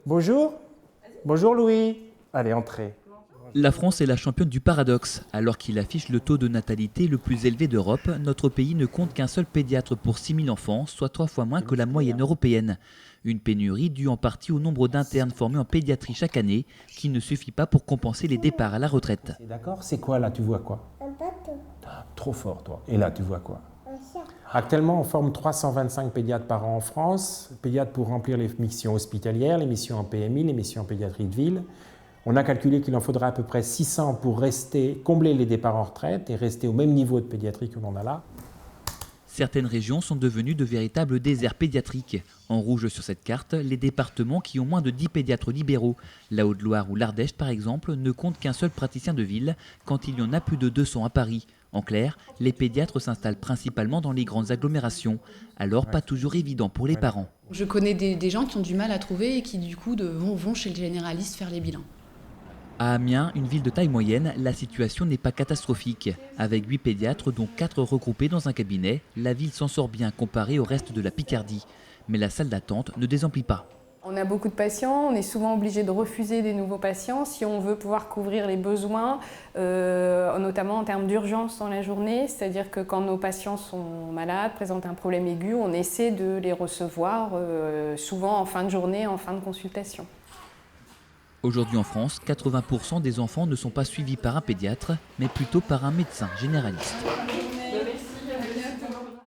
Bonjour. Bonjour Louis. Allez, entrez. La France est la championne du paradoxe. Alors qu'il affiche le taux de natalité le plus élevé d'Europe, notre pays ne compte qu'un seul pédiatre pour 6 000 enfants, soit 3 fois moins que la moyenne européenne. Une pénurie due en partie au nombre d'internes formés en pédiatrie chaque année, qui ne suffit pas pour compenser les départs à la retraite. D'accord, c'est quoi là? Tu vois quoi? Un bateau. Trop fort toi. Et là, tu vois quoi? Un chat. Actuellement, on forme 325 pédiatres par an en France, pédiatres pour remplir les missions hospitalières, les missions en PMI, les missions en pédiatrie de ville. On a calculé qu'il en faudra à peu près 600 pour combler les départs en retraite et rester au même niveau de pédiatrie que l'on a là. Certaines régions sont devenues de véritables déserts pédiatriques. En rouge sur cette carte, les départements qui ont moins de 10 pédiatres libéraux. La Haute-Loire ou l'Ardèche, par exemple, ne comptent qu'un seul praticien de ville quand il y en a plus de 200 à Paris. En clair, les pédiatres s'installent principalement dans les grandes agglomérations, alors pas toujours évident pour les parents. Je connais des gens qui ont du mal à trouver et qui du coup vont chez le généraliste faire les bilans. À Amiens, une ville de taille moyenne, la situation n'est pas catastrophique. Avec 8 pédiatres, dont 4 regroupés dans un cabinet, la ville s'en sort bien comparée au reste de la Picardie. Mais la salle d'attente ne désemplit pas. On a beaucoup de patients, on est souvent obligé de refuser des nouveaux patients si on veut pouvoir couvrir les besoins, notamment en termes d'urgence dans la journée. C'est-à-dire que quand nos patients sont malades, présentent un problème aigu, on essaie de les recevoir souvent en fin de journée, en fin de consultation. Aujourd'hui en France, 80% des enfants ne sont pas suivis par un pédiatre, mais plutôt par un médecin généraliste.